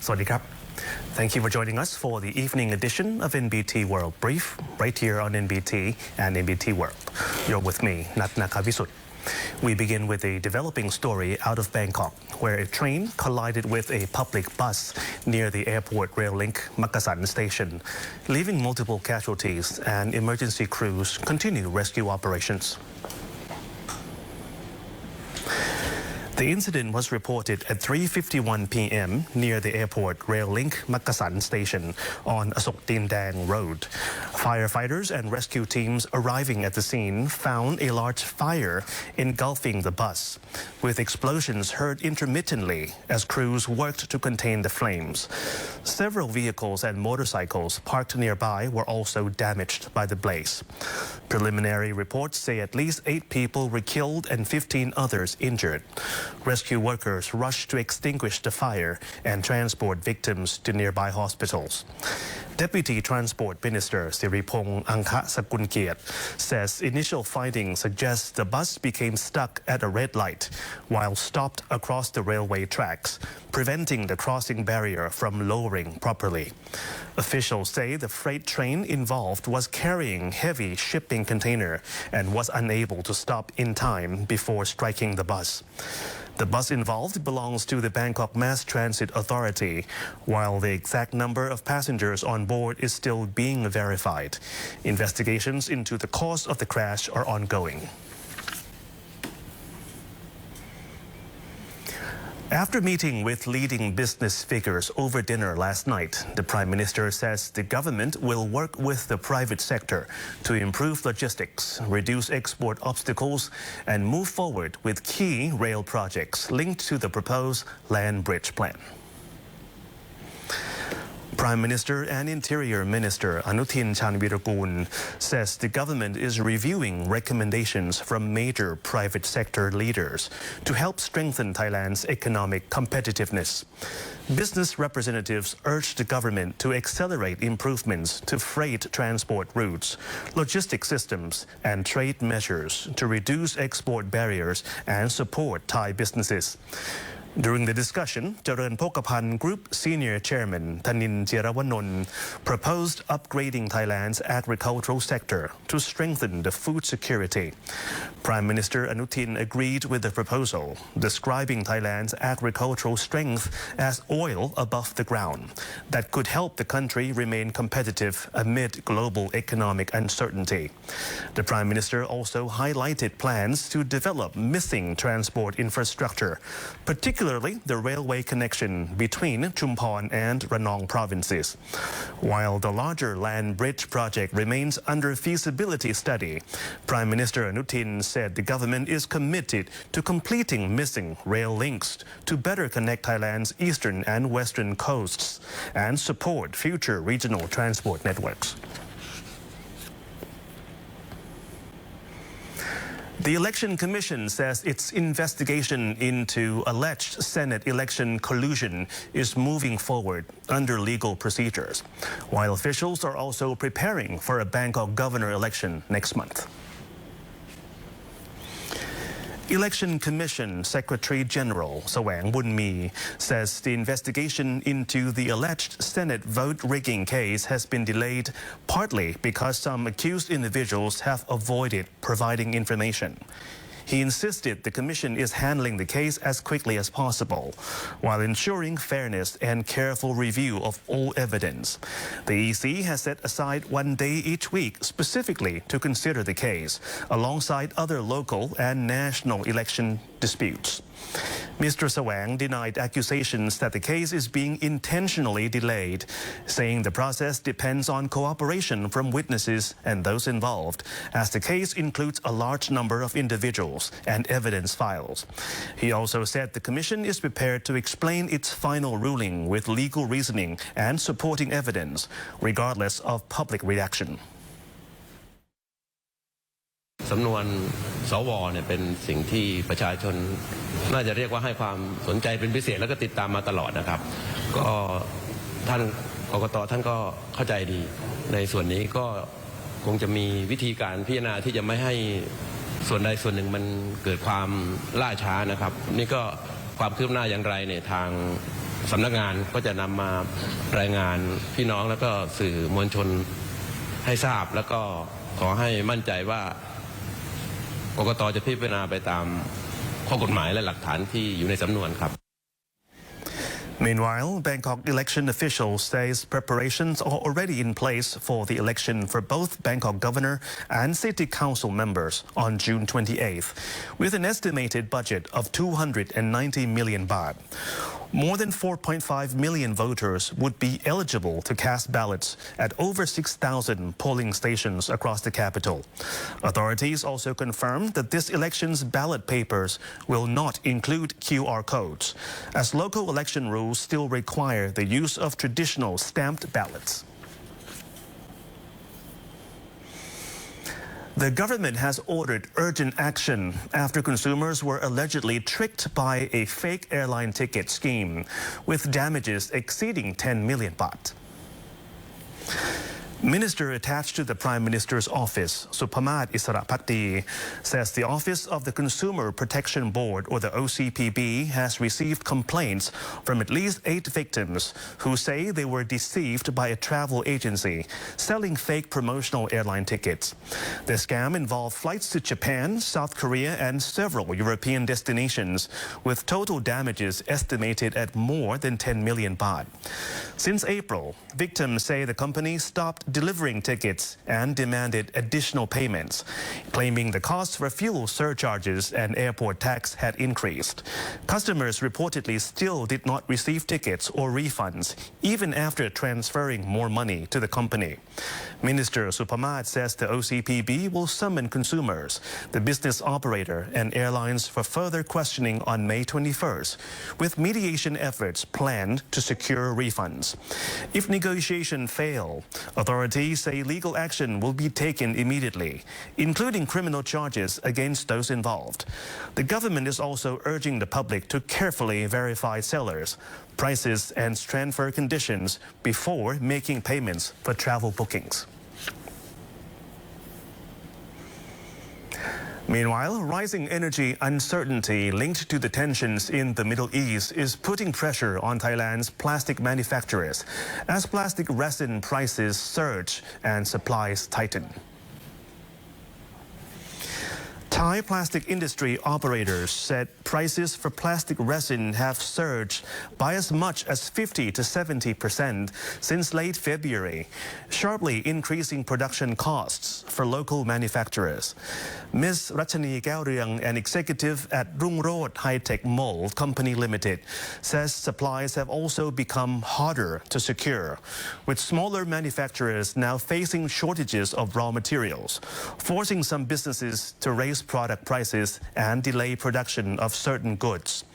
สวัสดีครับ Thank you for joining us for the evening edition of NBT World Brief right here on NBT and NBT World. You're with me, Nat Nakavisut. We begin with a developing story out of Bangkok, where a train collided with a public bus near the airport rail link MAKKASAN station, leaving multiple casualties, and emergency crews continue rescue operations. The incident was reported at 3:51 p.m. near the airport rail link MAKKASAN station on Asok Dindang Road. Firefighters and rescue teams arriving at the scene found a large fire engulfing the bus, with explosions heard intermittently as crews worked to contain the flames. Several vehicles and motorcycles parked nearby were also damaged by the blaze. Preliminary reports say at least 8 people were killed and 15 others injured. Rescue workers rushed to extinguish the fire and transport victims to nearby hospitals. Deputy Transport Minister Siripong MAKKASAN says initial findings suggest the bus became stuck at a red light while stopped across the railway tracks, preventing the crossing barrier from lowering properly. Officials say the freight train involved was carrying heavy shipping container and was unable to stop in time before striking the bus. The bus involved belongs to the Bangkok Mass Transit Authority, while the exact number of passengers on board is still being verified. Investigations into the cause of the crash are ongoing. After meeting with leading business figures over dinner last night, the Prime Minister says the government will work with the private sector to improve logistics, reduce export obstacles, and move forward with key rail projects linked to the proposed land bridge plan. Prime Minister and Interior Minister Anutin Chanvirakul says the government is reviewing recommendations from major private sector leaders to help strengthen Thailand's economic competitiveness. Business representatives urged the government to accelerate improvements to freight transport routes, logistic systems, and trade measures to reduce export barriers and support Thai businesses. During the discussion, Jaran Pokapan Group Senior Chairman Thanin Jirawanon proposed upgrading Thailand's agricultural sector to strengthen the food security. Prime Minister Anutin agreed with the proposal, describing Thailand's agricultural strength as oil above the ground that could help the country remain competitive amid global economic uncertainty. The Prime Minister also highlighted plans to develop missing transport infrastructure, particularly the railway connection between Chumphon and Ranong provinces. While the larger land bridge project remains under feasibility study, Prime Minister Anutin said the government is committed to completing missing rail links to better connect Thailand's eastern and western coasts and support future regional transport networks. The Election Commission says its investigation into alleged Senate election collusion is moving forward under legal procedures, while officials are also preparing for a Bangkok governor election next month. Election Commission Secretary General Sawang Bunmi says the investigation into the alleged Senate vote rigging case has been delayed partly because some accused individuals have avoided providing information. He insisted the Commission is handling the case as quickly as possible, while ensuring fairness and careful review of all evidence. The EC has set aside 1 day each week specifically to consider the case, alongside other local and national election disputes. Mr. Sawang denied accusations that the case is being intentionally delayed, saying the process depends on cooperation from witnesses and those involved, as the case includes a large number of individuals and evidence files. He also said the Commission is prepared to explain its final ruling with legal reasoning and supporting evidence, regardless of public reaction. สำนวนสวเนี่ยเป็นสิ่งที่ประชาชนน่าจะเรียกว่าให้ความสนใจเป็นพิเศษแล้วก็ติดตามมาตลอดนะครับก็ท่านกกต.ท่านก็เข้าใจดีในส่วนนี้ก็คงจะมีวิธีการพิจารณาที่จะไม่ให้ส่วนใดส่วนหนึ่งมันเกิดความล่าช้านะครับนี่ก็ความคืบหน้าอย่างไรเนี่ยทาง สำนักงานก็จะนำมารายงานพี่น้องแล้วก็สื่อมวลชนให้ทราบแล้วก็ขอให้มั่นใจว่ากกต.จะพิจารณาไปตามข้อกฎหมายและหลักฐานที่อยู่ในสำนวนครับ Meanwhile, Bangkok election officials say preparations are already in place for the election for both Bangkok governor and city council members on June 28th, with an estimated budget of 290 million baht. More than 4.5 million voters would be eligible to cast ballots at over 6,000 polling stations across the capital. Authorities also confirmed that this election's ballot papers will not include QR codes, as local election rules still require the use of traditional stamped ballots. The government has ordered urgent action after consumers were allegedly tricked by a fake airline ticket scheme with damages exceeding 10 million baht. Minister attached to the Prime Minister's office, Supamat Isarapatti, says the Office of the Consumer Protection Board, or the OCPB, has received complaints from at least 8 victims who say they were deceived by a travel agency selling fake promotional airline tickets. The scam involved flights to Japan, South Korea, and several European destinations, with total damages estimated at more than 10 million baht. Since April, victims say the company stopped delivering tickets and demanded additional payments, claiming the costs for fuel surcharges and airport tax had increased. Customers reportedly still did not receive tickets or refunds, even after transferring more money to the company. Minister Supamat says the OCPB will summon consumers, the business operator, and airlines for further questioning on May 21st, with mediation efforts planned to secure refunds. If negotiation fail, authorities say legal action will be taken immediately, including criminal charges against those involved. The government is also urging the public to carefully verify sellers, prices, and transfer conditions before making payments for travel bookings. Meanwhile, rising energy uncertainty linked to the tensions in the Middle East is putting pressure on Thailand's plastic manufacturers as plastic resin prices surge and supplies tighten. Thai plastic industry operators said prices for plastic resin have surged by as much as 50 to 70% since late February, sharply increasing production costs for local manufacturers. Ms. Rachani Kaoryang, an executive at Rungrod High-Tech Mold Company Limited, says supplies have also become harder to secure, with smaller manufacturers now facing shortages of raw materials, forcing some businesses to raise product prices and delay production of certain goods.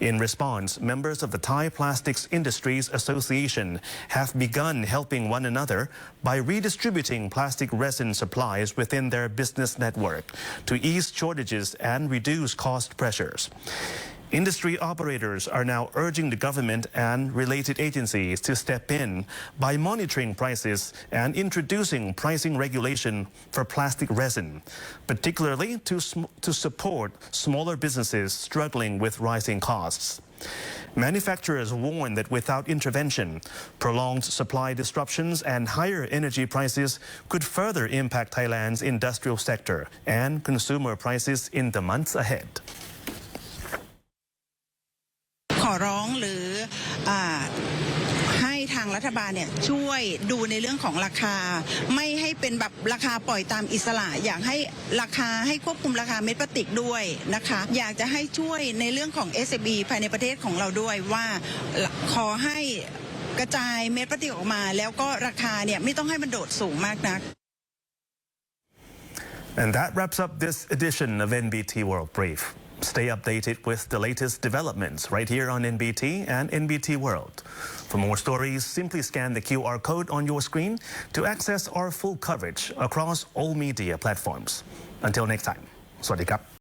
In response, members of the Thai Plastics Industries Association have begun helping one another by redistributing plastic resin supplies within their business network to ease shortages and reduce cost pressures. Industry operators are now urging the government and related agencies to step in by monitoring prices and introducing pricing regulation for plastic resin, particularly to support smaller businesses struggling with rising costs. Manufacturers warn that without intervention, prolonged supply disruptions and higher energy prices could further impact Thailand's industrial sector and consumer prices in the months ahead. ขอร้องหรือให้ทางรัฐบาลเนี่ยช่วยดูในเรื่องของราคาไม่ให้เป็นแบบราคาปล่อยตามอิสระอยากให้ราคาให้ควบคุมราคาเม็ดพลาสติกด้วยนะคะอยากจะให้ช่วยในเรื่องของ SME ภายในประเทศของเราด้วยว่าขอให้กระจายเม็ดพลาสติกออกมาแล้วก็ราคาเนี่ยไม่ต้องให้มันโดดสูงมากนัก And that wraps up this edition of NBT World Brief. Stay updated with the latest developments right here on NBT and NBT World. For more stories, simply scan the QR code on your screen to access our full coverage across all media platforms. Until next time, สวัสดีครับ